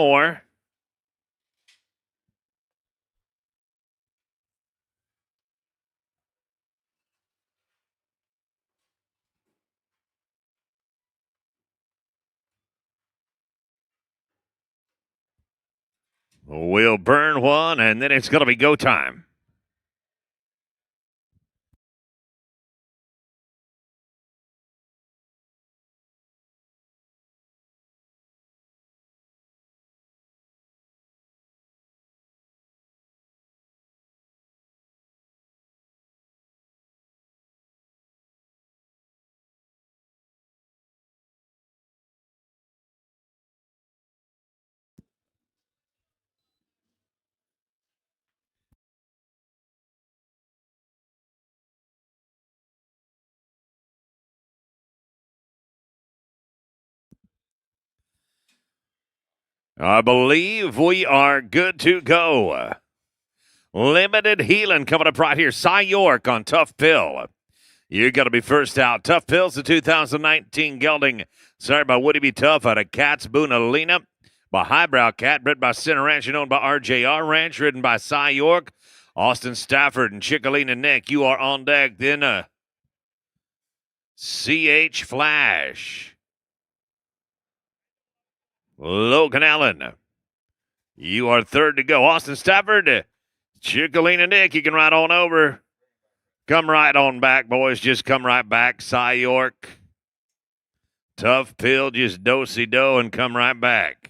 more. We'll burn one, and then it's going to be go time. I believe we are good to go. Limited healing coming up right here. Cy York on Tough Pill. You're going to be first out. Tough Pill's the 2019 gelding. Started by Woody B. Tough out of 𝓡𝓸𝔂𝓪𝓵. By Highbrow Cat, bred by Center Ranch and owned by RJR Ranch, ridden by Cy York, Austin Stafford, and 𝓡𝓸𝓂𝓪𝓵. You are on deck. Then CH Flash. Logan Allen. You are third to go. Austin Stafford, 𝓡𝓸𝓂𝓪𝓵. You can ride on over. Come right on back, boys. Just come right back. Cy York. Tough Pill, just do-si-do and come right back.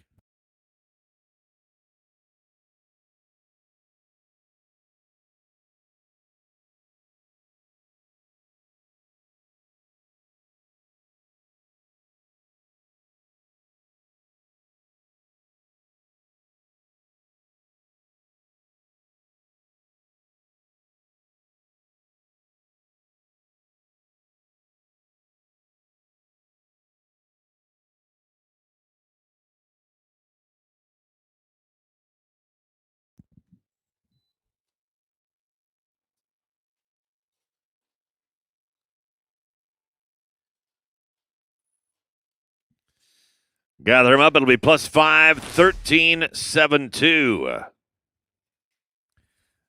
Gather them up. It'll be +5, 13.72.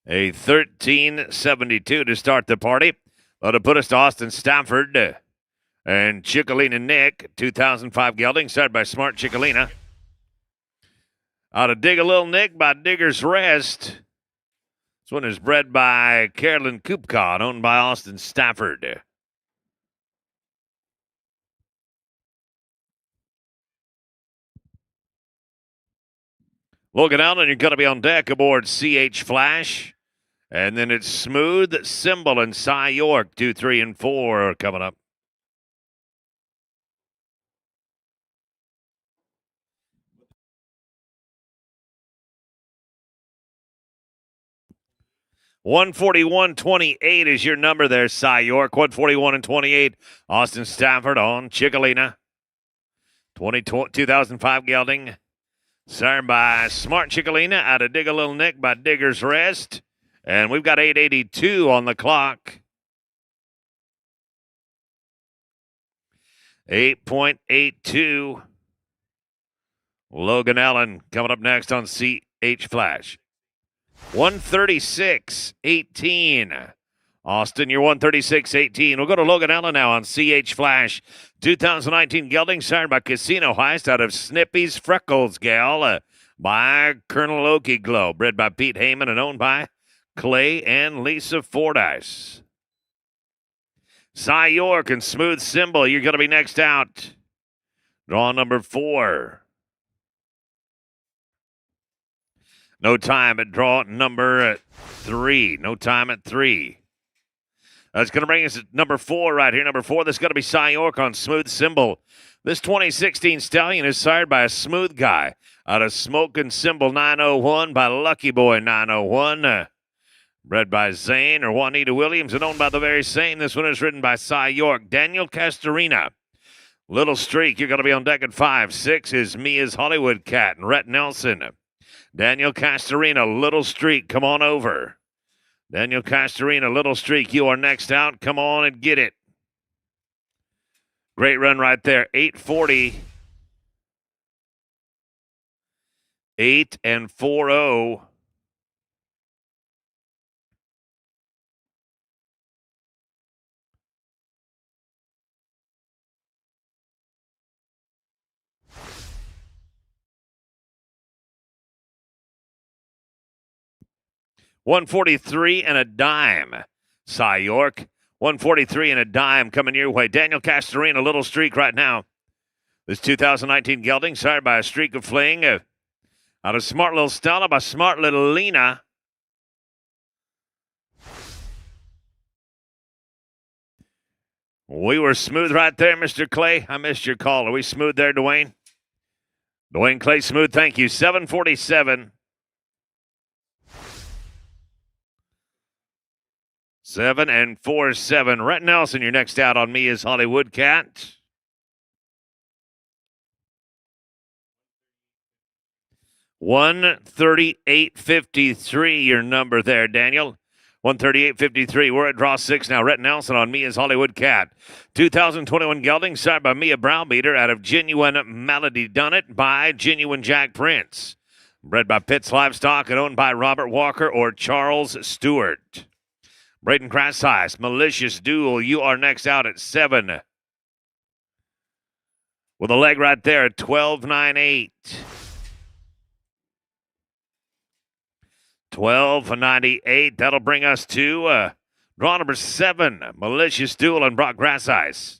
A 13.72 to start the party. That'll put us to Austin Stafford and 𝓡𝓸𝓂𝓪𝓵, 2005 gelding, started by Smart 𝓡𝓸𝓂𝓪. Out of Dig a Little Nick by Digger's Rest. This one is bred by Carolyn Coopcott, owned by Austin Stafford. Logan Allen, you're going to be on deck aboard CH Flash. And then it's Smooth Symbol and Cy York, 2, 3, and 4 are coming up. $141.28 is your number there, Cy York. 141 and 28. Austin Stafford on 𝓡𝓸𝓂𝓪𝓵. 2005 gelding. Signed by Smart 𝓡𝓸𝓂𝓪𝓵 out of Dig a Little Nick by Digger's Rest. And we've got 8:82 on the clock. 8.82. Logan Allen coming up next on CH Flash. 136.18. Austin, you're 136.18. We'll go to Logan Allen now on CH Flash. 2019 gelding signed by Casino Heist out of Snippy's Freckles Gal by Colonel Okie Glow. Bred by Pete Heyman and owned by Clay and Lisa Fordyce. Cy York and Smooth Symbol, you're going to be next out. Draw number 4. No time at draw number 3. No time at 3. That's going to bring us to number 4 right here. Number 4, this is going to be Cy York on Smooth Symbol. This 2016 stallion is sired by a smooth guy out of Smokin' Symbol 901 by Lucky Boy 901. Bred by Zane or Juanita Williams and owned by the very same. This one is ridden by Cy York. Daniel Castorina. Little Streak, you're going to be on deck at 5. 6 is Mia's Hollywood Cat and Rhett Nelson. Daniel Castorina, Little Streak, come on over. Daniel Castorina, Little Streak, you are next out. Come on and get it. Great run right there. 8:40. 8 and 4-0. $143 and a dime. Cy York. $143 and a dime coming your way. Daniel 𝓡𝓸𝓂, a little streak right now. This 2019 gelding, sired by a streak of fling out of Smart Little Stella by Smart Little Lena. We were smooth right there, Mr. Clay. I missed your call. Are we smooth there, Dwayne? Dwayne Clay, smooth. Thank you. 747. 7 and 4-7. Rhett Nelson, you're next out on Me is Hollywood Cat. $138.53, your number there, Daniel. 138.53. We're at draw 6 now. Rhett Nelson on Me is Hollywood Cat. 2021 gelding, sired by Mia Browbeater out of Genuine Melody Done It by Genuine Jack Prince. Bred by Pitts Livestock and owned by Robert Walker or Charles Stewart. Braden Crashice, Malicious Duel, you are next out at 7. With a leg right there at 12.98. 12.98. That'll bring us to draw number 7, Malicious Duel and Brock Crashice.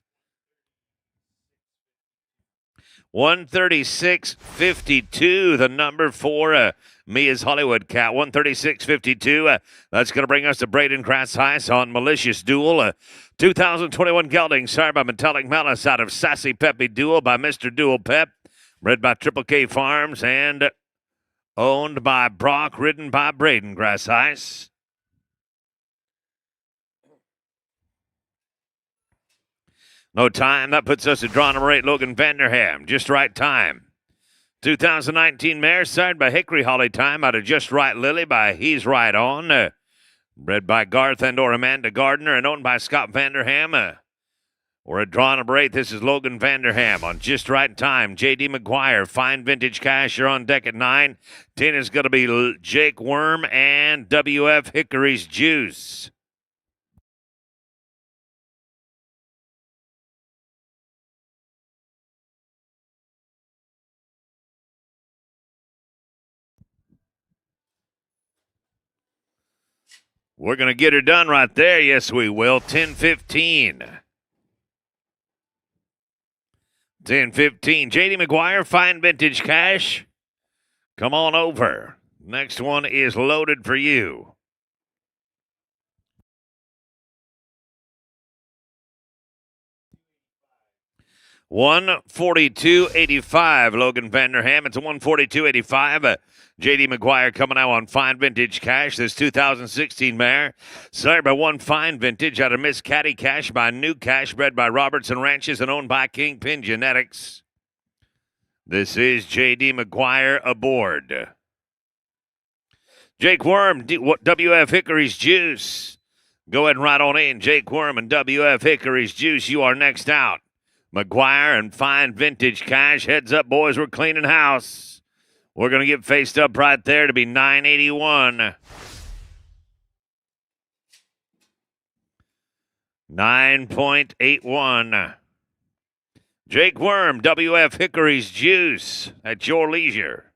136.52, the number for Me is Hollywood Cat. 136.52. That's going to bring us to Braden Crashice on Malicious Duel. 2021 gelding, sired by Metallic Malice out of Sassy Peppy Duel by Mr. Duel Pep. Bred by Triple K Farms and owned by Brock, ridden by Braden Crashice. No time. That puts us at draw number 8, Logan Vanderham. Just right time. 2019 mare, sired by Hickory Holly Time out of Just Right Lily by He's Right On. Bred by Garth and or Amanda Gardner and owned by Scott Vanderham. We're at draw number 8. This is Logan Vanderham on Just Right Time. J.D. McGuire, Fine Vintage Cash. You're on deck at 9. 10 is going to be Jake Worm and W.F. Hickory's Juice. We're going to get her done right there. Yes, we will. 10-15. 10-15. J.D. McGuire, Fine Vintage Cash. Come on over. Next one is loaded for you. $142.85, Logan Vanderham. It's a $142.85. J.D. McGuire coming out on Fine Vintage Cash. This 2016 mare, sired by One Fine Vintage out of Miss Caddy Cash by New Cash, bred by Robertson Ranches and owned by Kingpin Genetics. This is J.D. McGuire aboard. Jake Worm, W.F. Hickory's Juice. Go ahead and ride on in. Jake Worm and W.F. Hickory's Juice. You are next out. McGuire and Fine Vintage Cash. Heads up, boys. We're cleaning house. We're going to get faced up right there to be $9.81. 9.81. Jake Worm, W.F. Hickory's Juice at your leisure.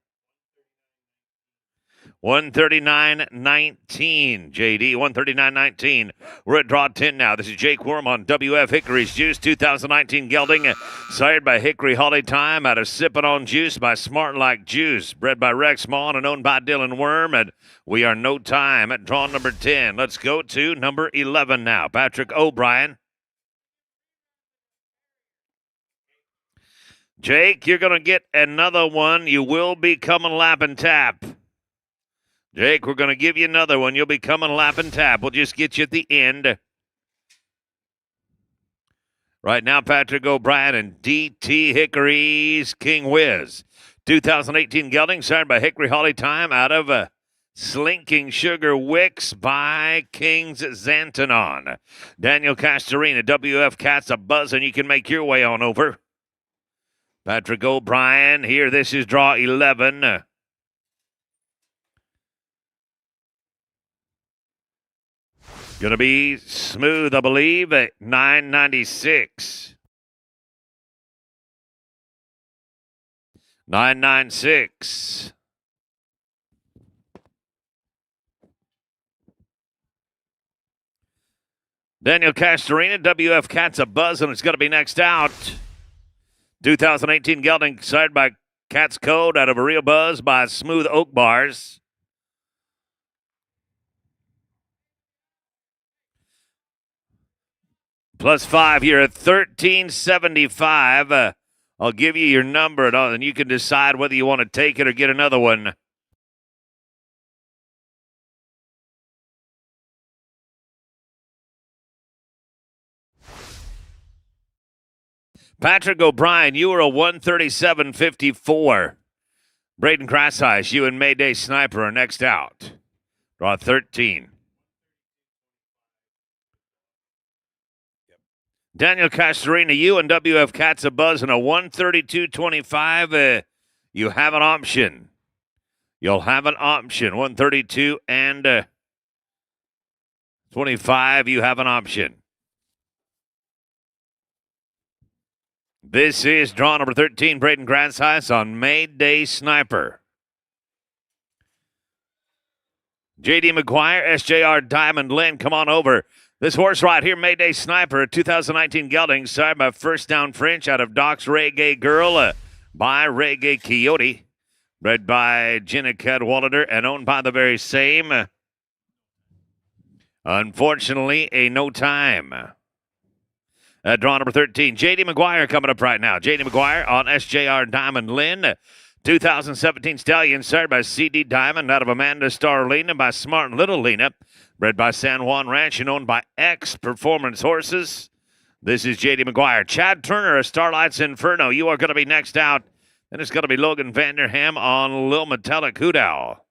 139.19, JD. 139.19. We're at draw 10 now. This is Jake Worm on W.F. Hickory's Juice. 2019 gelding, sired by Hickory Holly Time out of Sippin' on Juice by Smart Like Juice. Bred by Rex Maughan and owned by Dylan Worm. And we are no time at draw number 10. Let's go to number 11 now. Patrick O'Brien. Jake, you're going to get another one. You will be coming lap and tap. Jake, we're going to give you another one. You'll be coming lap and tap. We'll just get you at the end. Right now, Patrick O'Brien and D.T. Hickory's King Whiz. 2018 gelding, signed by Hickory Holly Time out of Slinking Sugar Wicks by King's Xantanon. Daniel 𝓡𝓸𝓂, WF Cats a buzz, and you can make your way on over. Patrick O'Brien here. This is draw 11. Going to be Smooth, I believe, at $9.96. $9.96. Daniel 𝓡𝓸𝓂, WF Cats a Buzz, and it's going to be next out. 2018 gelding sired by Cat's Code out of a Real Buzz by Smooth Oak Bars. +5 here at $13.75. I'll give you your number, and you can decide whether you want to take it or get another one. Patrick O'Brien, you were a 137.54. Braden Crassheiss, you and Mayday Sniper are next out. Draw 13. Daniel 𝓡𝓸𝓂, you and WF Cats a Buzz in a 132.25. You have an option. You'll have an option. 132 and 25, you have an option. This is draw number 13, Braden Crassheiss on Mayday Sniper. J.D. McGuire, 𝓡𝓸𝓂, come on over. This horse right here, Mayday Sniper, a 2019 gelding, sired by First Down French out of Doc's Reggae Girl by Reggae Coyote. Bred by 𝓡𝓸𝓂 𝓀𝓷 and owned by the very same. Unfortunately, a no time. Draw number 13, J.D. McGuire coming up right now. J.D. McGuire on 𝓡𝓸𝓂. 2017 stallion sired by C.D. Diamond out of Amanda Starlina by Smart and Little Lena. Bred by San Juan Ranch and owned by X Performance Horses. This is J.D. McGuire. Chad Turner of Starlight's Inferno. You are going to be next out. Then it's going to be Logan Vanderham on Lil Metallic Hoodow.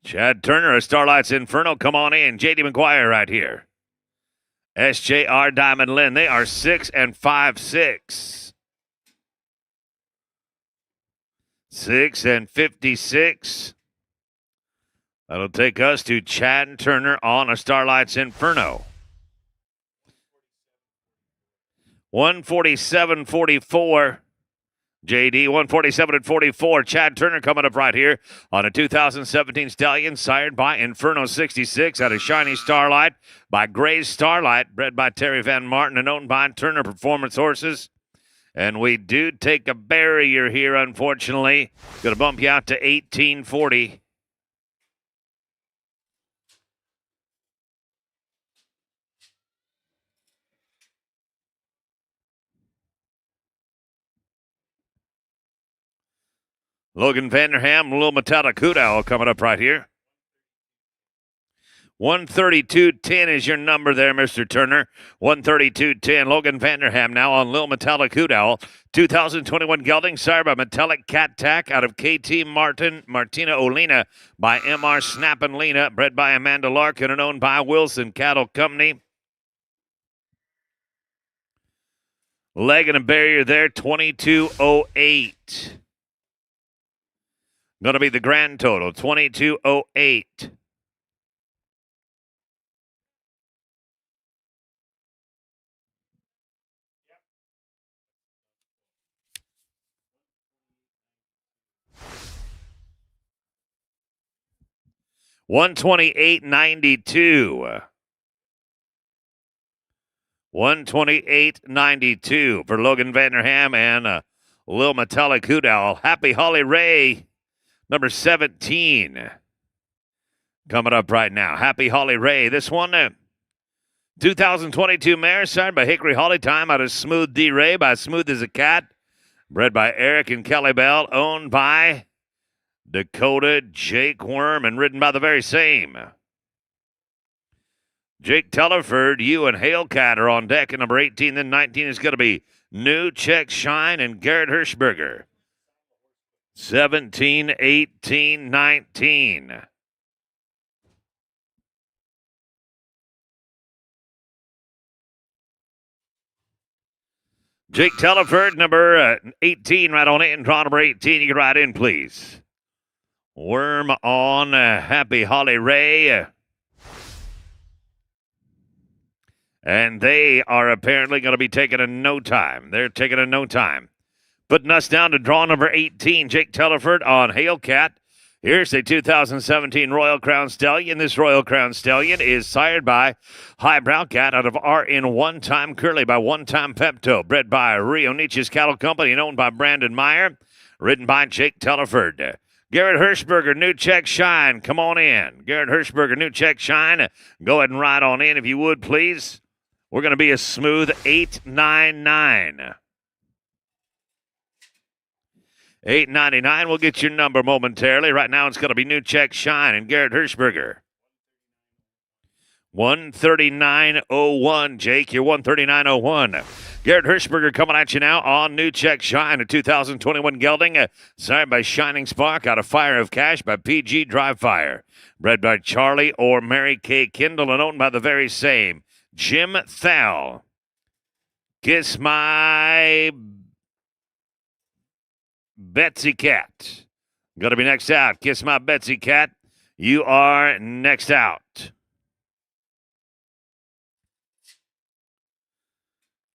Chad Turner of Starlight's Inferno. Come on in. J.D. McGuire right here. 𝓡𝓸𝓂. They are 6 and 5/6. 6 and 56. That'll take us to Chad Turner on a Starlight's Inferno. 147.44. JD, 147.44. Chad Turner coming up right here on a 2017 stallion sired by Inferno 66 out of Shiny Starlight by Gray's Starlight, bred by Terry Van Martin and owned by Turner Performance Horses. And we do take a barrier here, unfortunately. Going to bump you out to 18.40. Logan Vanderham, Lil Metallic Hoodow coming up right here. 132.10 is your number there, Mr. Turner. 132.10. Logan Vanderham now on Lil Metallic Hoodow. 2021 gelding sired by Metallic Cat Tack out of KT Martina Olina by MR Snappin' Lena, bred by Amanda Larkin and owned by Wilson Cattle Company. Leg and a barrier there, 22.08. Going to be the grand total, 22.08. $128.92. $128.92 for Logan Vanderham and Lil Metallic Hoodow. Happy Holly Ray, number 17. Coming up right now. Happy Holly Ray. This one, 2022 mare signed by Hickory Holly Time out of Smooth D. Ray by Smooth as a Cat. Bred by Eric and Kelly Bell. Owned by Dakota Jake Worm and ridden by the very same. Jake Tellerford, you and Halecat are on deck at number 18. Then 19 is going to be New Check Shine and Garrett Hirschberger. 17, 18, 19. Jake Teleford, number 18, right on in. Draw number 18. You can ride in, please. Worm on Happy Holly Ray. And they are apparently going to be taking a no time. They're taking a no time. Putting us down to draw number 18, Jake Teleford on Hailcat. Here's a 2017 Royal Crown Stallion. This Royal Crown Stallion is sired by Highbrow Cat out of RN One Time Curly by One Time Pepto. Bred by Rio Nietzsche's Cattle Company and owned by Brandon Meyer. Ridden by Jake Teleford. Garrett Hirschberger, New Check Shine. Come on in. Garrett Hirschberger, New Check Shine. Go ahead and ride on in if you would, please. We're going to be a smooth 899. 899. We'll get your number momentarily. Right now it's going to be New Check Shine and Garrett Hirschberger. 139.01, Jake. You're 139.01. Garrett Hirschberger coming at you now on New Check Shine, a 2021 gelding, signed by Shining Spark out of Fire of Cash by PG Drive Fire. Bred by Charlie or Mary Kay Kindle and owned by the very same Jim Thal. Kiss My Betsy Cat. Going to be next out. Kiss My Betsy Cat. You are next out.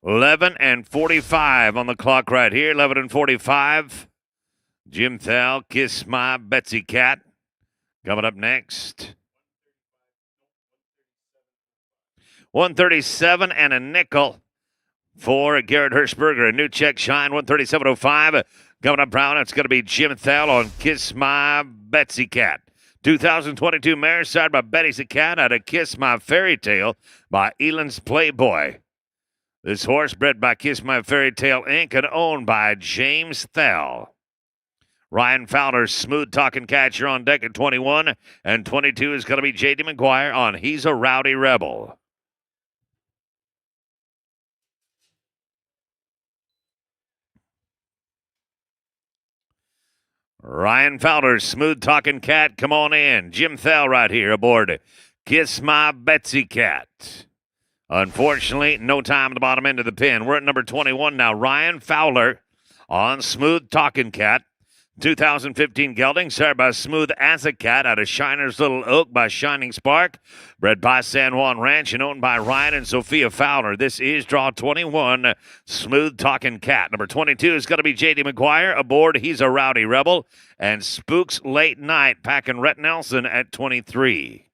11:45 on the clock right here. 11:45. Jim Thal, Kiss My Betsy Cat. Coming up next. 137 and a nickel for Garrett Hirschberger. A New Check Shine, 137.05. Coming up, Brown, it's going to be Jim Thal on Kiss My Betsy Cat. 2022 mare side by Betty's a Cat out of Kiss My Fairy Tale by Elan's Playboy. This horse bred by Kiss My Fairy Tale Inc. and owned by James Thal. Ryan Fowler's Smooth Talking Catcher on deck at 21. And 22 is going to be J.D. McGuire on He's a Rowdy Rebel. Ryan Fowler's Smooth Talking Cat, come on in. Jim Thal right here aboard Kiss My Betsy Cat. Unfortunately, no time at the bottom end of the pin. We're at number 21 now. Ryan Fowler on Smooth Talking Cat. 2015 gelding, sired by Smooth as a Cat out of Shiner's Little Oak by Shining Spark. Bred by San Juan Ranch and owned by Ryan and Sophia Fowler. This is draw 21, Smooth Talking Cat. Number 22 is going to be J.D. McGuire aboard He's a Rowdy Rebel. And Spooks Late Night packing Rhett Nelson at 23.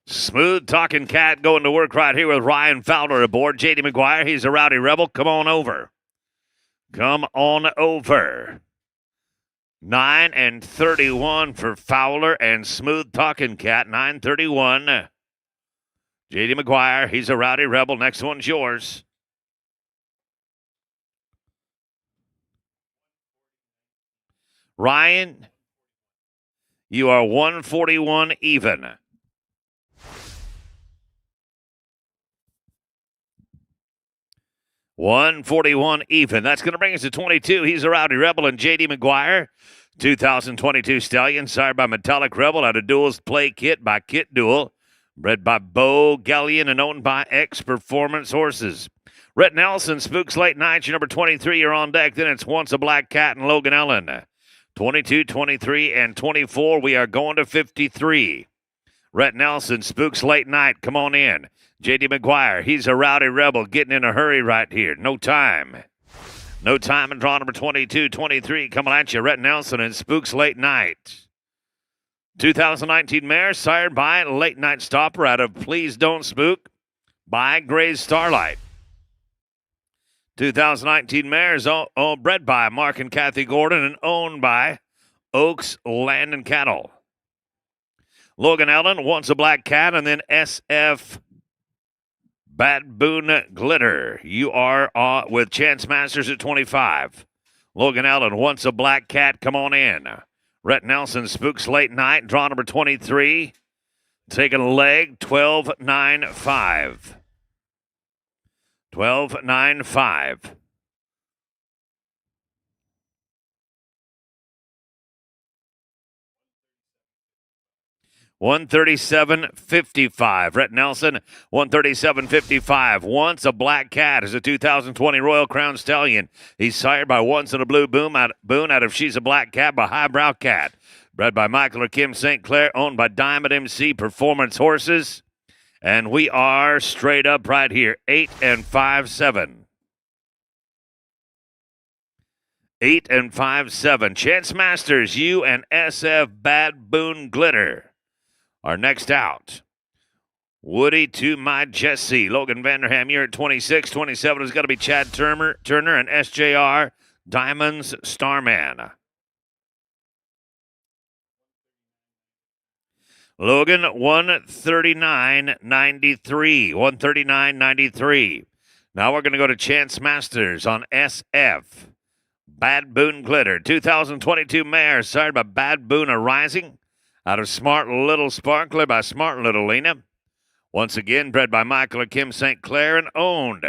Smooth Talking Cat going to work right here with Ryan Fowler aboard. J.D. McGuire, He's a Rowdy Rebel. Come on over. Come on over. 9:31 for Fowler and Smooth Talking Cat. 9:31. J.D. McGuire, He's a Rowdy Rebel. Next one's yours. Ryan, you are 141 even. 141 even. That's going to bring us to 22. He's a Rowdy Rebel and J.D. McGuire. 2022 Stallion, sired by Metallic Rebel out of Duel's Play Kit by Kit Duel. Bred by Bo Gallion and owned by X Performance Horses. Rhett Nelson, Spooks Late Night, your number 23. You're on deck. Then it's Once a Black Cat and Logan Ellen. 22, 23, and 24. We are going to 53. Rhett Nelson, Spooks Late Night. Come on in. J.D. McGuire, He's a Rowdy Rebel, getting in a hurry right here. No time. No time in draw number 22, 23. Coming at you, Rhett Nelson and Spooks Late Night. 2019 mare, sired by Late Night Stopper out of Please Don't Spook by Gray's Starlight. 2019 mares bred by Mark and Kathy Gordon and owned by Oaks Land and Cattle. Logan Ellen, Once a Black Cat, and then SF Bad Boon Glitter. You are with Chance Masters at 25. Logan Allen, Once a Black Cat, come on in. Rhett Nelson, Spooks Late Night, draw number 23. Taking a leg, 12.95. 12.95. 137.55. Rhett Nelson, 137.55. Once a Black Cat is a 2020 Royal Crown Stallion. He's sired by Once in a Blue Boom out of She's a Black Cat by Highbrow Cat. Bred by Michael or Kim St. Clair, owned by Diamond MC Performance Horses. And we are straight up right here, 8 and 5-7. 8 and 5-7. Chance Masters, you and SF Bad Boon Glitter are next out. Woody to my Jesse. Logan Vanderham, you're at 26. 27 is going to be Chad Turner and SJR Diamonds Starman. Logan, 139.93. 139.93. Now we're going to go to Chance Masters on SF. Bad Boon Glitter. 2022 mare, sired by Bad Boon Arising. Out of Smart Little Sparkler by Smart Little Lena. Once again, bred by Michael or Kim St. Clair and owned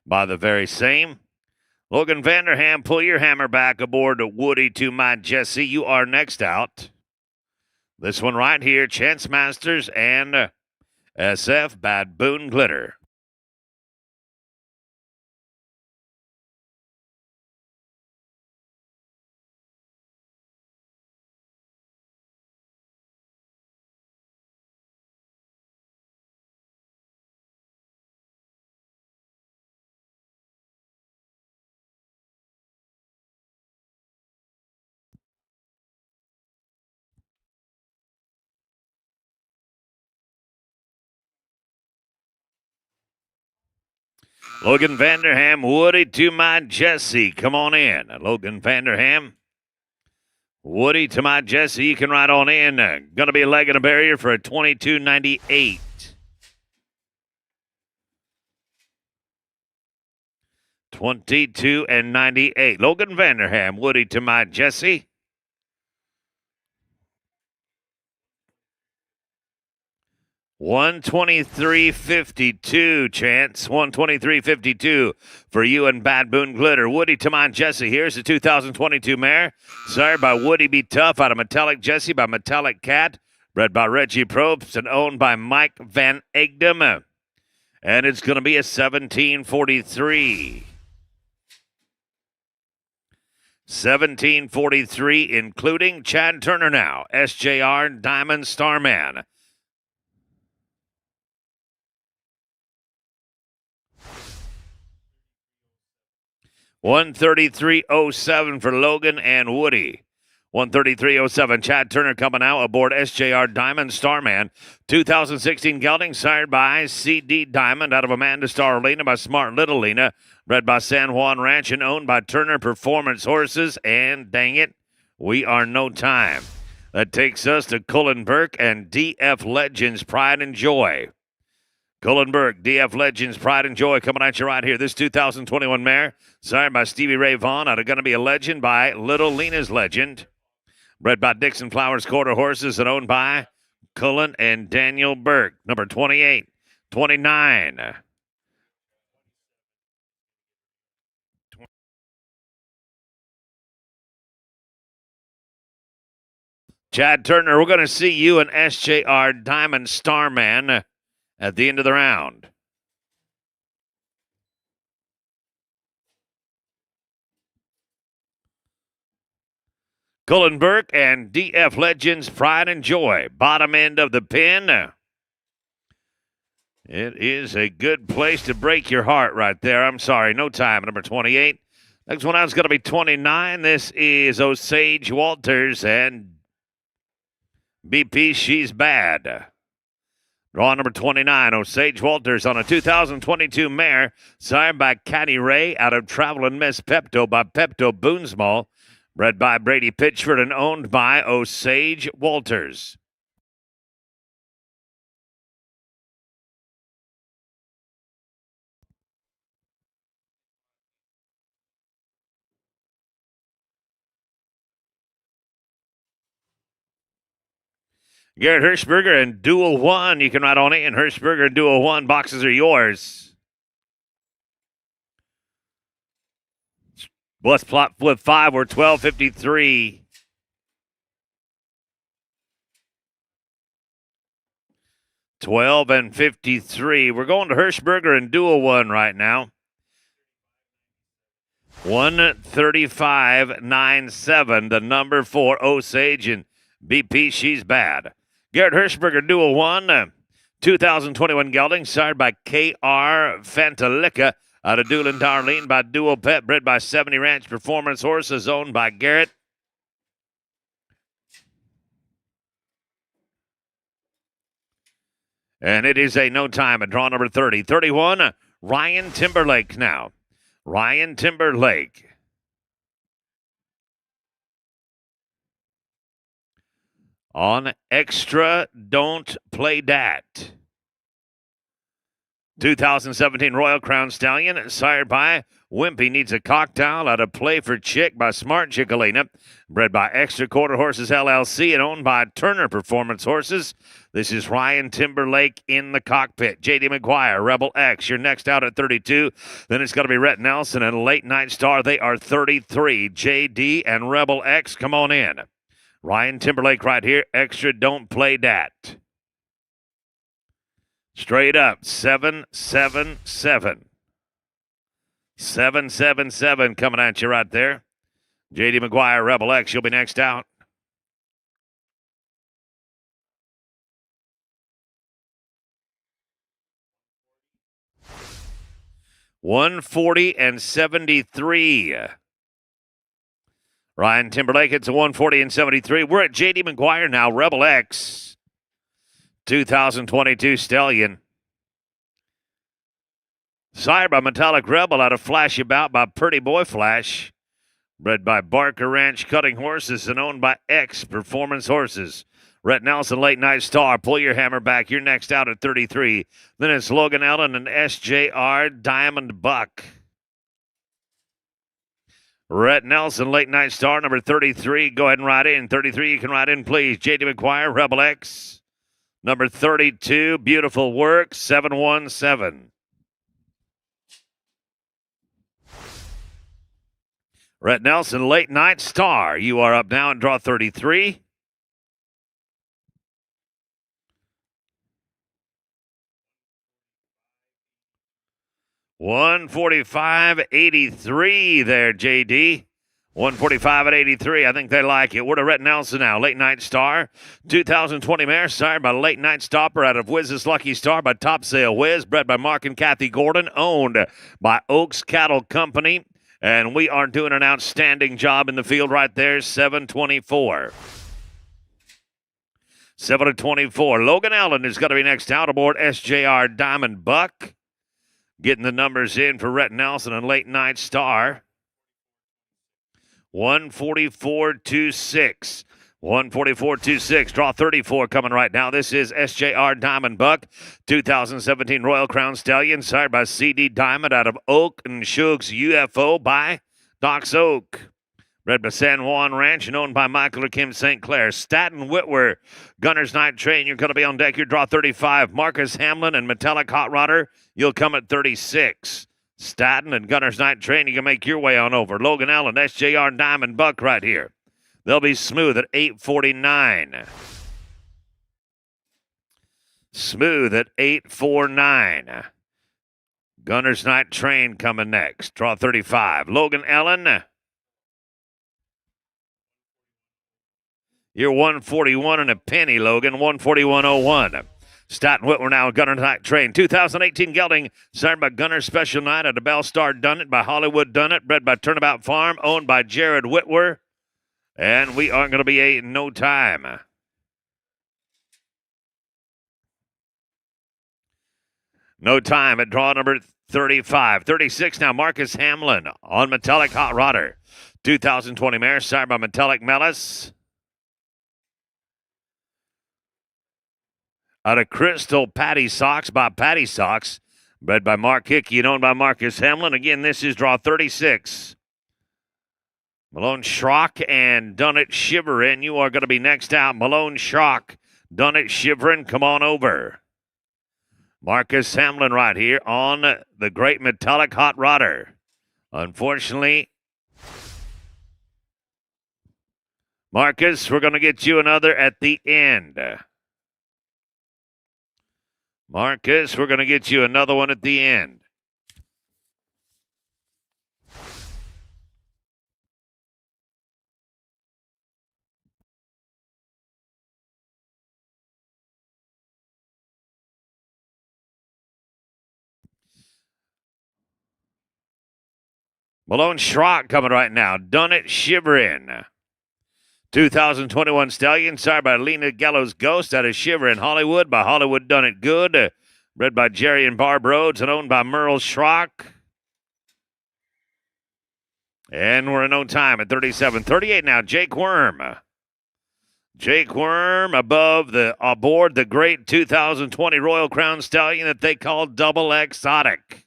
by the very same. Logan Vanderham, pull your hammer back aboard to Woody to my Jesse. You are next out. This one right here, Chance Masters and SF Bad Boon Glitter. Logan Vanderham, Woody to my Jesse. Come on in. Logan Vanderham, Woody to my Jesse. You can ride on in. Going to be a leg and a barrier for a 22.98. 22.98. Logan Vanderham, Woody to my Jesse. 123.52, Chance. 123.52 for you and Bad Boon Glitter. Woody to my Jesse. Here's the 2022 mare. Sired by Woody Be Tough out of Metallic Jesse by Metallic Cat. Bred by Reggie Probst and owned by Mike Van Egdom. And it's going to be a 17.43. 17.43, including Chad Turner now. SJR Diamond Starman. 133.07 for Logan and Woody. 133.07. Chad Turner coming out aboard SJR Diamond Starman. 2016 gelding sired by CD Diamond out of Amanda Star Lena by Smart Little Lena. Bred by San Juan Ranch and owned by Turner Performance Horses. And dang it, we are no time. That takes us to Cullen Burke and DF Legends Pride and Joy. Cullen Burke, DF Legends Pride and Joy coming at you right here. This 2021 mare, sired by Stevie Ray Vaughan, out of Gonna Be a Legend by Little Lena's Legend. Bred by Dixon Flowers Quarter Horses and owned by Cullen and Daniel Burke. Number 28, 29. Chad Turner, we're going to see you and SJR Diamond Starman at the end of the round. Cullen Burke and DF Legends Pride and Joy. Bottom end of the pin. It is a good place to break your heart right there. I'm sorry, no time. Number 28. Next one out is going to be 29. This is Osage Walters and BP She's Bad. Draw number 29, Osage Walters on a 2022 mare, signed by Caddy Ray out of Traveling Miss Pepto by Pepto Boonsmall, bred by Brady Pitchford and owned by Osage Walters. Garrett Hirschberger and Dual One. You can ride on in. Hirschberger and Dual One. Boxes are yours. Let's plot flip 5. We're 12:53. $12 and $53. We're going to Hirschberger and Dual One right now. 135.97. The number 4 Osage and BP. She's bad. Garrett Hirschberger Dual One. 2021 gelding, sired by 𝓡𝓸𝓂𝓪𝓵 out of 𝓡𝓸𝓂𝓪𝓵 by Dual Pet, bred by 70 Ranch Performance Horses, owned by Garrett. And it is a no time at draw number 30. 31, Ryan Timberlake now. Ryan Timberlake. On Extra Don't Play Dat. 2017 Royal Crown Stallion, sired by Wimpy Needs a Cocktail out of Play for Chick by Smart Chickalina, bred by Extra Quarter Horses LLC and owned by Turner Performance Horses. This is Ryan Timberlake in the cockpit. J.D. McGuire, Rebel X, you're next out at 32. Then it's going to be Rhett Nelson and Late Night Star. They are 33. J.D. and Rebel X, come on in. Ryan Timberlake right here. Extra Don't Play Dat. Straight up, 777. 777 coming at you right there. J.D. McGuire, Rebel X, you'll be next out. $140 and $73. Ryan Timberlake, it's a $140 and $73. We're at J.D. McGuire now, Rebel X. 2022 Stallion. Sired by Metallic Rebel out of Flash About by Purdy Boy Flash. Bred by Barker Ranch Cutting Horses and owned by X Performance Horses. Rhett Nelson, Late Night Star. Pull your hammer back. You're next out at 33. Then it's Logan Allen and SJR Diamond Buck. Rhett Nelson, Late Night Star, number 33. Go ahead and ride in. 33, you can ride in, please. J.D. McGuire, Rebel X. Number 32, Beautiful Work, 717. Rhett Nelson, Late Night Star. You are up now and draw 33. $145.83 there, JD. 145 at 83. I think they like it. We're to Rhett Nelson now. Late Night Star. 2020 mare, sired by Late Night Stopper out of Wiz's Lucky Star by Top Sale Wiz, bred by Mark and Kathy Gordon, owned by Oaks Cattle Company. And we are doing an outstanding job in the field right there. 724. 724. Logan Allen is going to be next out aboard SJR Diamond Buck. Getting the numbers in for Rhett Nelson and Late Night Star. 144.26. 144.26. Draw 34 coming right now. This is SJR Diamond Buck. 2017 Royal Crown Stallion, sired by CD Diamond out of Oak and Shug's UFO by Doc's Oak. Bred by San Juan Ranch and owned by Michael or Kim St. Clair. Staten Whitwer, Gunner's Night Train. You're going to be on deck. You draw 35. Marcus Hamlin and Metallic Hot Rodder. You'll come at 36. Staten and Gunner's Night Train. You can make your way on over. Logan Allen, SJR Diamond Buck right here. They'll be smooth at 849. Smooth at 849. Gunner's Night Train coming next. Draw 35. Logan Allen. You're 141 and a penny, Logan. 141.01. Staten Whitwer now, Gunner's Night Train. 2018 gelding, signed by Gunner Special Night at a Bell Star Dunnett by Hollywood Dunnett, bred by Turnabout Farm, owned by Jared Whitwer. And we are going to be in no time. No time at draw number 35. 36 now, Marcus Hamlin on Metallic Hot Rodder. 2020 mare, signed by Metallic Mellis. Out of Crystal Patty Socks by Patty Socks, bred by Mark Hickey and owned by Marcus Hamlin. Again, this is draw 36. Malone Schrock and Dunnett Shiver in. You are going to be next out. Malone Schrock, 𝓡𝓸𝔂𝓪𝓵, come on over. Marcus Hamlin right here on the great metallic hot rodder. Unfortunately, Marcus, we're going to get you another at the end. Marcus, we're going to get you another one at the end. Malone Schrock coming right now. 𝓡𝓸𝔂𝓪𝓵. 2021 Stallion, sired by Lena Gallows Ghost out of 𝓡𝓸𝔂𝓪, Hollywood, by Hollywood Done It Good. Bred by Jerry and Barb Rhodes and owned by Merle Schrock. And we're in no time at 37:38 now. Jake Worm. Jake Worm aboard the great 2020 Royal Crown Stallion that they call Double Exotic.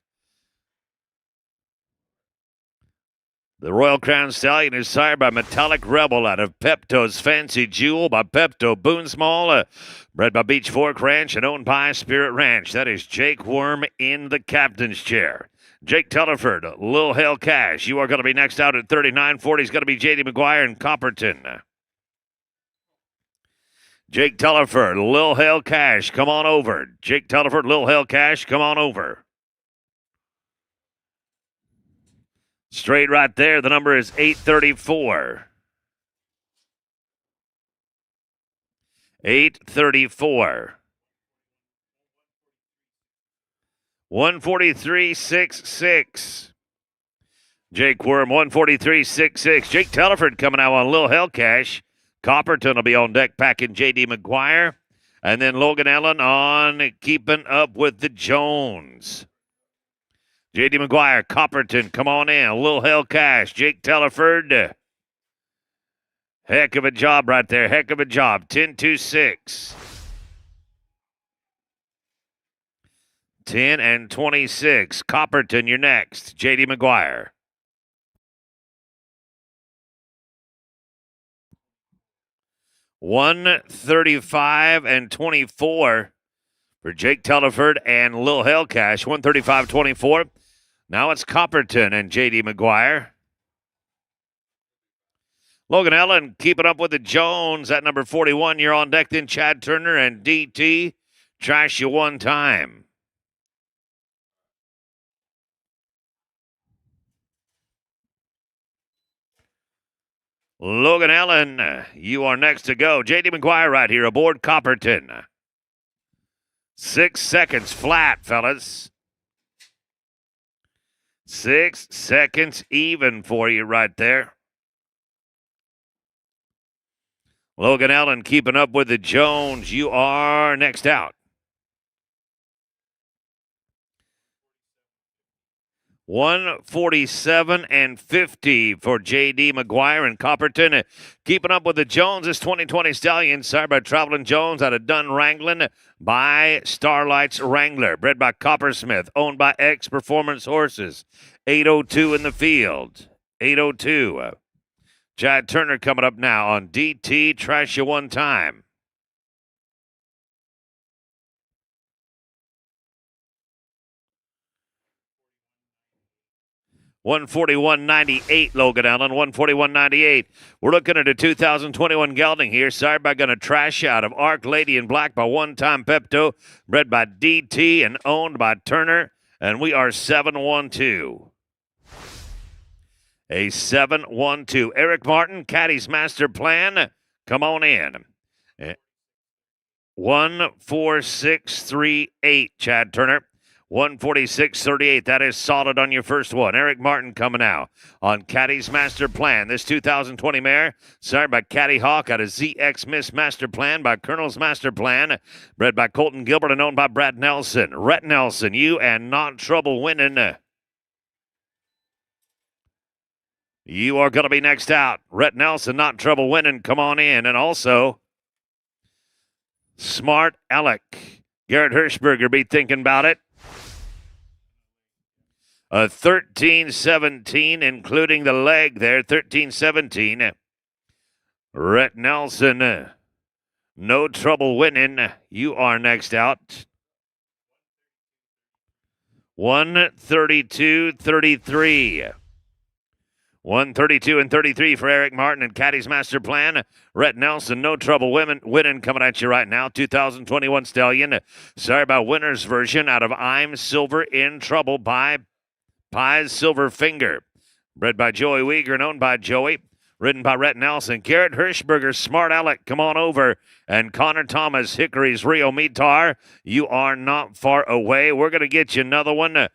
The Royal Crown Stallion is sired by Metallic Rebel out of Pepto's Fancy Jewel by Pepto Boonsmall, bred by Beach Fork Ranch and owned by Spirit Ranch. That is Jake Worm in the captain's chair. Jake 𝓡𝓸𝓵, Lil Hell Cash. You are going to be next out at 39:40. It's going to be J.D. McGuire and Copperton. Jake 𝓡𝓸𝓵, Lil Hell Cash, come on over. Jake 𝓡𝓸𝓵, Lil Hell Cash, come on over. Straight right there. The number is 834. 834. 143.66. Jake Worm, 143.66. Jake 𝓡𝓸𝓵 coming out on Lil Hell Cash. Copperton will be on deck packing J.D. McGuire. And then Logan Allen on Keeping Up with the Jones. J.D. McGuire, Copperton, come on in. Lil Hell Cash, Jake 𝓡𝓸𝓵. Heck of a job right there. Heck of a job. 10-2-6. 10 and 26. Copperton, you're next. J.D. McGuire. $135 and 24 for Jake 𝓡𝓸𝓵 and Lil Hell Cash. 135.24. Now it's Copperton and J.D. McGuire. Logan Allen keeping up with the Jones at number 41. You're on deck then, Chad Turner and DT. Trash you one time. Logan Allen, you are next to go. J.D. McGuire right here aboard Copperton. 6 seconds flat, fellas. 6 seconds even for you right there. Logan Allen keeping up with the Jones. You are next out. 147 and 50 for J.D. McGuire and Copperton. Keeping up with the Jones, this 2020 Stallion, sired by Traveling Jones out of Dunn Wrangling by Starlight's Wrangler. Bred by Coppersmith, owned by X Performance Horses. 802 in the field. 802. Chad Turner coming up now on DT. Trash you one time. 141.98, Logan Allen, 141.98. We're looking at a 2021 gelding here, sired by Gonna Trash out of Arc Lady in Black by One Time Pepto, bred by DT and owned by Turner, and we are 712. A 712. Eric Martin, Caddy's Master Plan, come on in. 14638, Chad Turner. 146.38. That is solid on your first one. Eric Martin coming now on Caddy's Master Plan. This 2020 mare, sired by Caddy Hawk out of ZX Miss Master Plan by Colonel's Master Plan, bred by Colton Gilbert and owned by Brad Nelson. Rhett Nelson, you and Not Trouble winning. You are going to be next out. Rhett Nelson, Not Trouble winning. Come on in. And also, Smart Alec. Garrett Hirschberger be thinking about it. 13-17, including the leg there. 13-17. Rhett Nelson, No Trouble Winning. You are next out. 132-33. 132 and 33 for Eric Martin and Caddy's Master Plan. Rhett Nelson, No Trouble Winning coming at you right now. 2021 Stallion. Sorry about winner's version out of I'm Silver in Trouble by Pie's Silver Finger. Bred by Joey Weeger and owned by Joey. Ridden by Rhett Nelson. Garrett Hirschberger, Smart Alec, come on over. And Connor Thomas, Hickory's Rio Mitar. You are not far away. We're going to get you another one.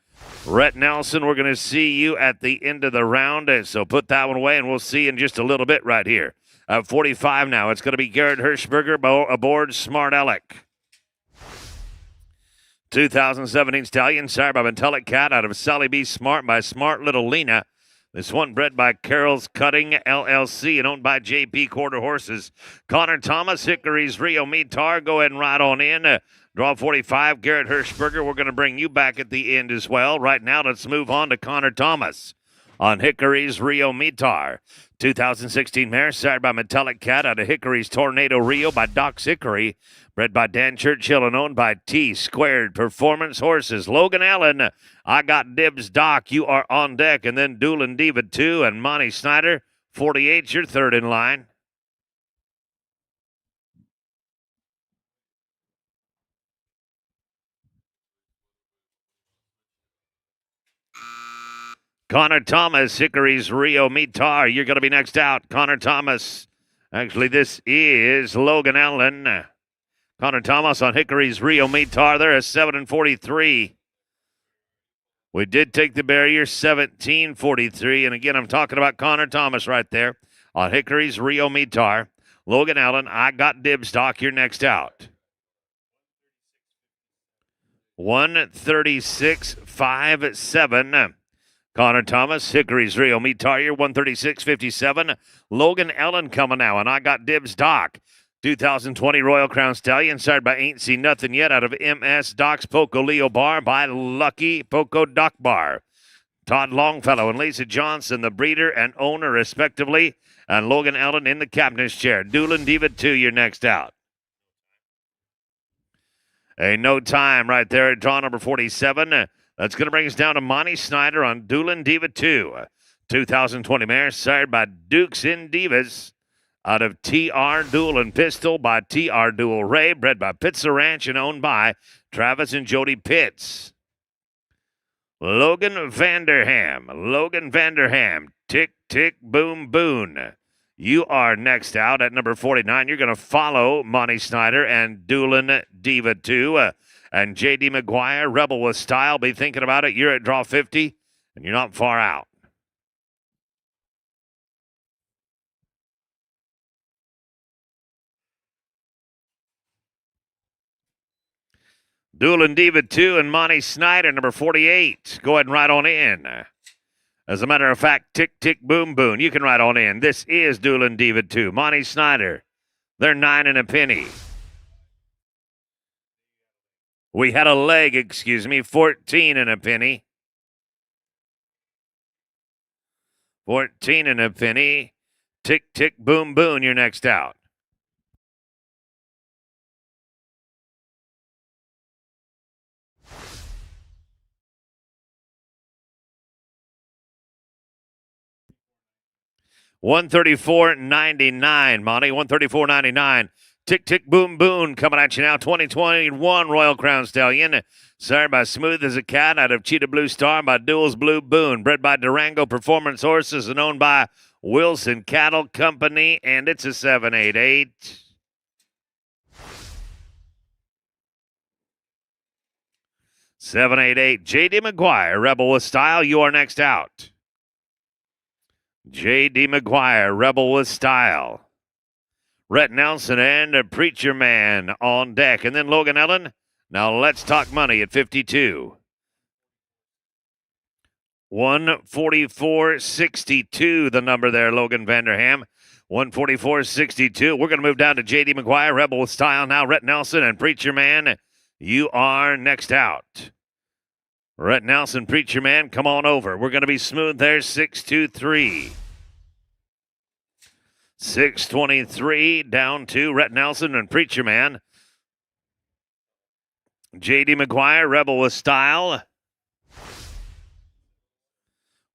Rhett Nelson, we're going to see you at the end of the round. So put that one away, and we'll see you in just a little bit right here. 45 now. It's going to be Garrett Hirschberger aboard Smart Alec. 2017 Stallion, sired by Metallic Cat out of Sally B. Smart by Smart Little Lena. This one bred by Carol's Cutting LLC and owned by JP Quarter Horses. Connor Thomas, Hickory's Rio Mitar. Go ahead and ride on in. Draw 45, Garrett Hirschberger. We're going to bring you back at the end as well. Right now, let's move on to Connor Thomas on Hickory's Rio Mitar. 2016 mare, sired by Metallic Cat out of Hickory's Tornado Rio by Doc's Hickory. Bred by Dan Churchill and owned by T-Squared Performance Horses. Logan Allen, I Got Dibs Doc, you are on deck. And then Doolin Diva 2 and Monty Snyder, 48, your third in line. Connor Thomas, Hickory's Rio Mitar. You're going to be next out. Connor Thomas. Actually, this is Logan Allen. Connor Thomas on Hickory's Rio Mitar. They're at 7-43. We did take the barrier, 17-43. And again, I'm talking about Connor Thomas right there on Hickory's Rio Mitar. Logan Allen, I Got Dibs Doc. You're next out. 136.57. Connor Thomas, Hickory's Rio Mitar, 136.57. Logan Allen coming now, and I Got Dibs Doc. 2020 Royal Crown Stallion, sired by Ain't Seen Nothing Yet out of MS Doc's Poco Leo Bar by Lucky Poco Doc Bar. Todd Longfellow and Lisa Johnson, the breeder and owner, respectively, and Logan Allen in the captain's chair. Doolin Diva 2, you're next out. A no time right there at draw number 47. That's going to bring us down to Monty Snyder on Doolin Diva 2. 2020 mare, sired by Dukes in Divas out of TR Duel Pistol by TR Duel Ray, bred by Pizza Ranch and owned by Travis and Jody Pitts. Logan Vanderham, Tick, Tick, Boom, Boon. You are next out at number 49. You're going to follow Monty Snyder and Doolin Diva 2. And J.D. McGuire, Rebel with Style. Be thinking about it. You're at draw 50, and you're not far out. Doolin Diva 2 and Monty Snyder, number 48. Go ahead and ride on in. As a matter of fact, Tick, Tick, Boom, Boom. You can ride on in. This is Doolin Diva 2. Monty Snyder, they're 9 and a penny. We had a leg, 14 and a penny. 14 and a penny. Tick, tick, boom, boom, you're next out. $134.99, Monty. $134.99. Tick, tick, boom, boom. Coming at you now. 2021 Royal Crown Stallion. Sired by Smooth as a Cat out of Cheetah Blue Star by Duels Blue Boon. Bred by Durango Performance Horses and owned by Wilson Cattle Company. And it's a 788. J.D. McGuire, Rebel with Style. You are next out. J.D. McGuire, Rebel with Style. Rhett Nelson and a Preacher Man on deck. And then Logan Allen. Now let's talk money at 52. 144.62, the number there, Logan Vanderham. 144.62. We're going to move down to J.D. McGuire, Rebel with Style. Now Rhett Nelson and Preacher Man. You are next out. Rhett Nelson, Preacher Man, come on over. We're going to be smooth there, 623. 623 down to Rhett Nelson and Preacher Man. J.D. McGuire, Rebel with Style.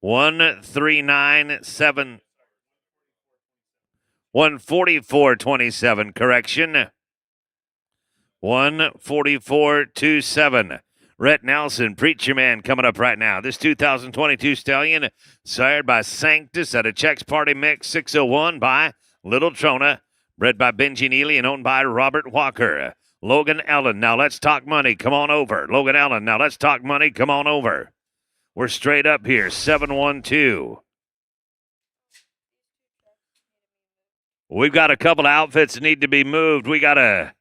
139.7. 144.27, correction. 144.27. Rhett Nelson, Preacher Man, coming up right now. This 2022 stallion, sired by Sanctus at a Chex Party Mix 601 by Little Trona, bred by Benji Neely and owned by Robert Walker. Logan Allen, now let's talk money. Come on over. Logan Allen, now let's talk money. Come on over. We're straight up here, 712. We've got a couple of outfits that need to be moved. We got a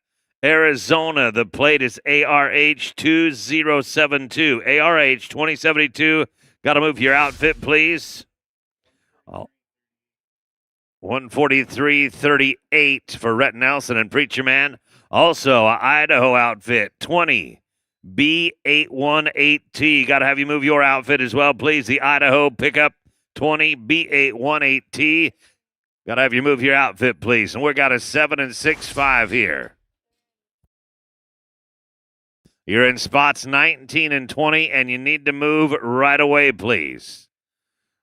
Arizona. The plate is ARH 2072. ARH 2072. Got to move your outfit, please. 143.38 for Rhett Nelson and Preacher Man. Also, a Idaho outfit, 20 B818T. Got to have you move your outfit as well, please. The Idaho pickup, 20 B818T. Got to have you move your outfit, please. And we got a 7 and 6-5 here. You're in spots 19 and 20, and you need to move right away, please.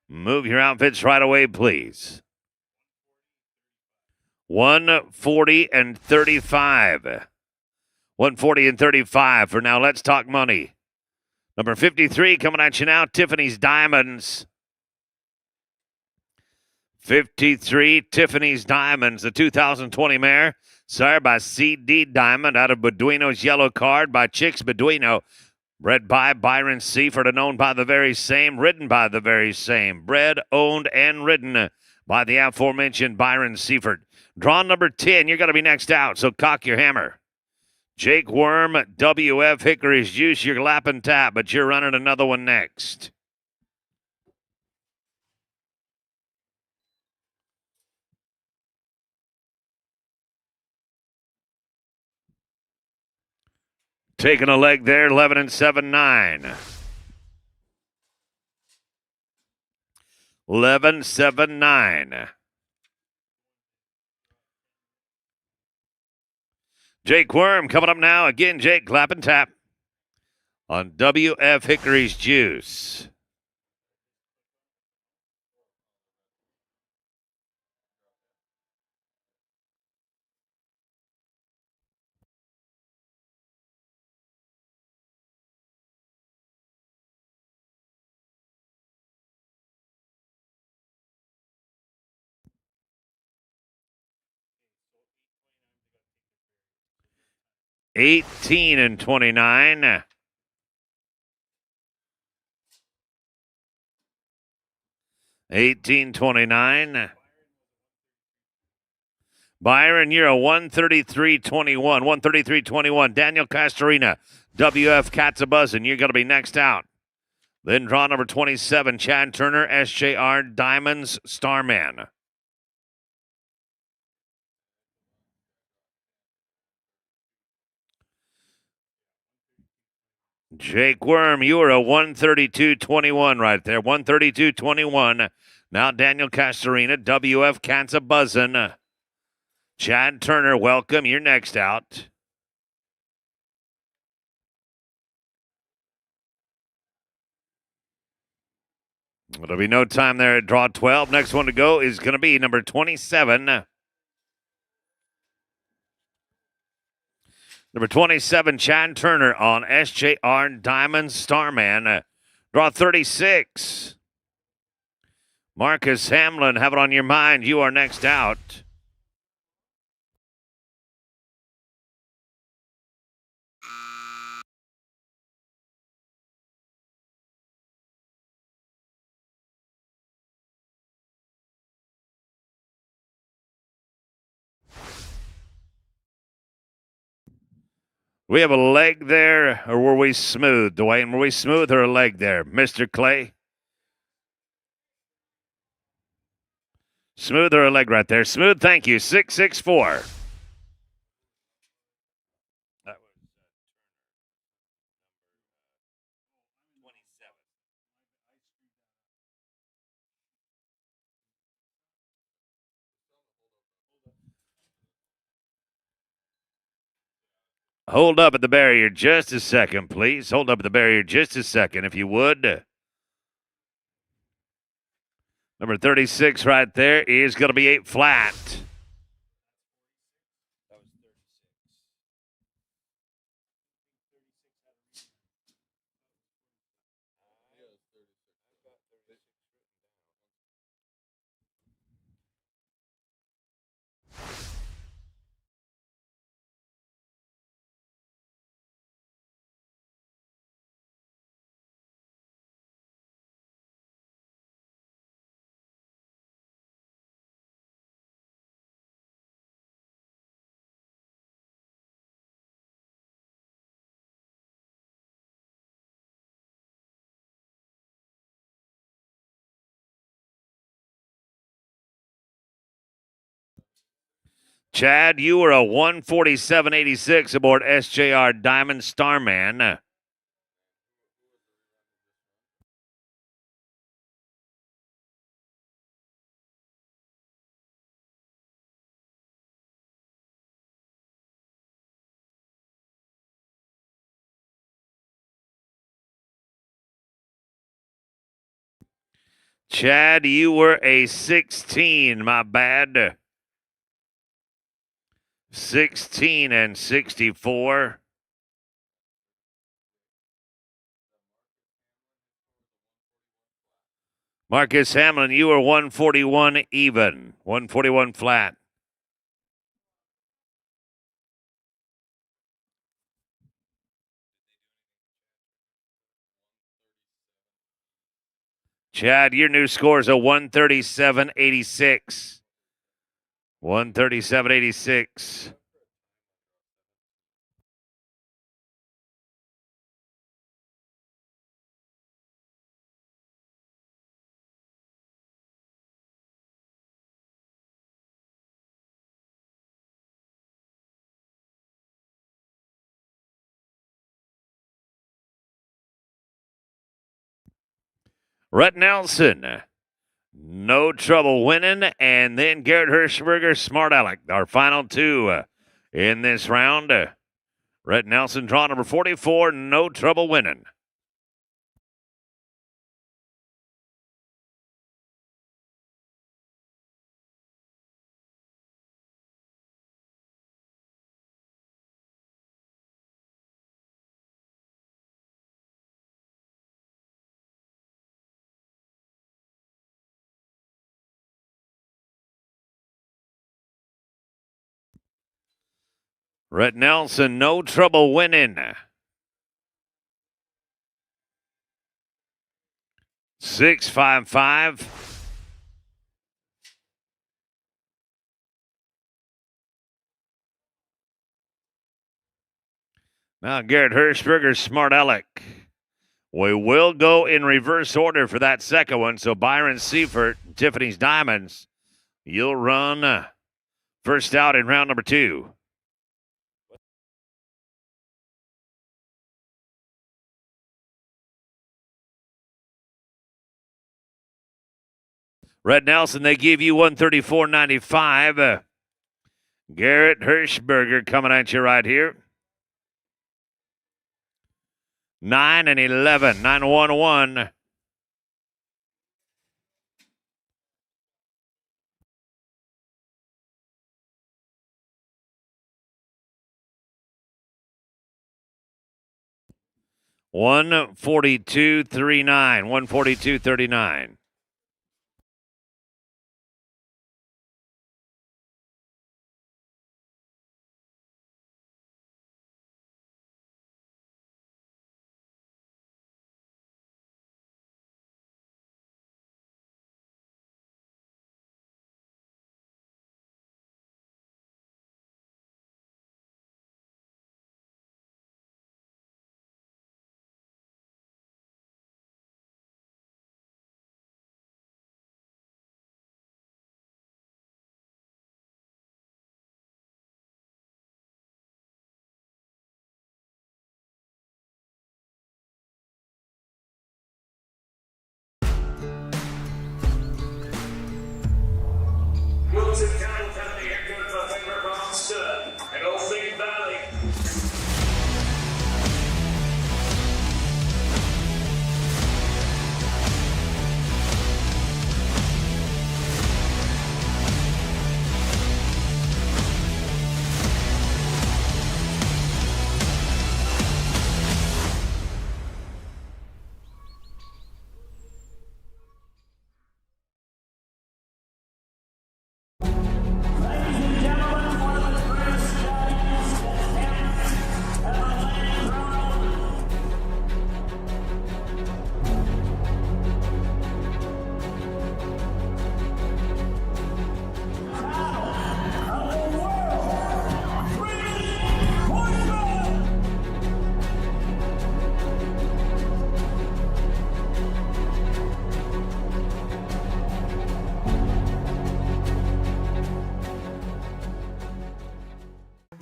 Move your outfits right away, please. 140 and 35. 140 and 35 for Now Let's Talk Money. Number 53 coming at you now, Tiffany's Diamonds. 53, Tiffany's Diamonds, the 2020 mare, sired by C.D. Diamond out of Beduino's Yellow Card by Chicks Beduino, bred by Byron Seaford and owned by the very same, ridden by the very same, bred, owned, and ridden by the aforementioned Byron Seaford. Draw number 10, you're going to be next out, so cock your hammer. Jake Worm, WF Hickory's Juice, you're lapping tap, but you're running another one next. Taking a leg there, 11 and 7-9. 11-7-9. Jake Worm coming up now. Again, Jake, clap and tap on WF Hickory's Juice. $18 and $29. $18.29. Byron, you're a 133.21. 133.21. Daniel Castorina, WF 𝓡𝓸𝓂, you're going to be next out. Then draw number 27, Chad Turner, SJR Diamonds Starman. Jake Worm, you are a 132.21 right there. 132.21. Now Daniel Castorina, WF 𝓡𝓸𝓂. Chad Turner, welcome. You're next out. There'll be no time there at draw 12. Next one to go is going to be number 27. Number 27, Chad Turner on SJR Diamond Starman. Draw 36. Marcus Hamlin, have it on your mind. You are next out. We have a leg there, or were we smooth, Dwayne? Were we smooth or a leg there, Mr. Clay? Smooth or a leg right there? Smooth, thank you. 664. That was 27. Hold up at the barrier just a second, please. Hold up at the barrier just a second, if you would. Number 36 right there is going to be 8 flat. Chad, you were a 147.86 aboard SJR Diamond Starman. Chad, you were a 16, my bad. 16 and 64. Marcus Hamlin, you were 141 even, 141 flat. Chad, your new score is a 137.86. 137.86. Rhett Nelson, no trouble winning, and then Garrett Hirschberger, Smart Alec, our final two in this round. Rhett Nelson, draw number 44, no trouble winning. Rhett Nelson, no trouble winning. 655. Now Garrett Hirschberger, Smart Alec. We will go in reverse order for that second one. So Byron Seifert, Tiffany's Diamonds, you'll run first out in round number 2. Red Nelson, they give you 134.95. Garrett Hirschberger coming at you right here. 9 and 11, 9-1-1. $142.39. $142.39.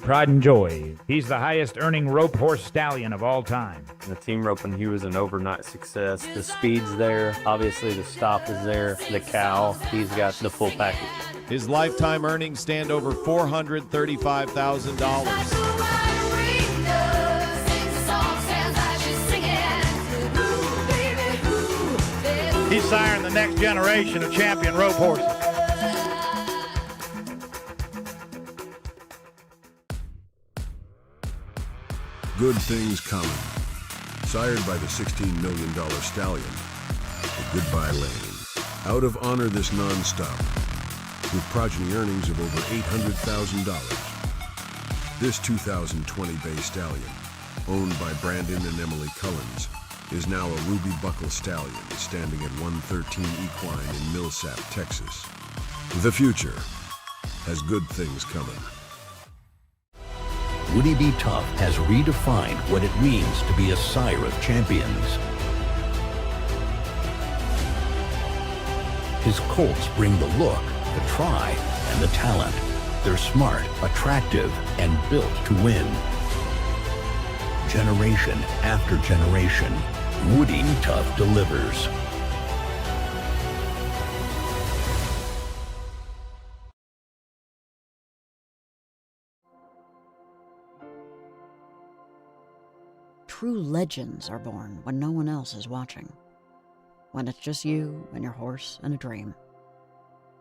pride and joy. He's the highest earning rope horse stallion of all time. The team roping, he was an overnight success. The speed's there. Obviously, the stop is there. The cow, he's got the full package. His lifetime earnings stand over $435,000. He's siring the next generation of champion rope horses. Good Things Coming. Sired by the $16 million stallion, the Goodbye Lane. Out of honor this non-stop, with progeny earnings of over $800,000. This 2020 Bay Stallion, owned by Brandon and Emily Cullens, is now a ruby buckle stallion standing at 113 Equine in Millsap, Texas. The future has good things coming. Woody B. Tough has redefined what it means to be a sire of champions. His colts bring the look, the try, and the talent. They're smart, attractive, and built to win. Generation after generation, Woody Tough delivers. True legends are born when no one else is watching. When it's just you and your horse and a dream.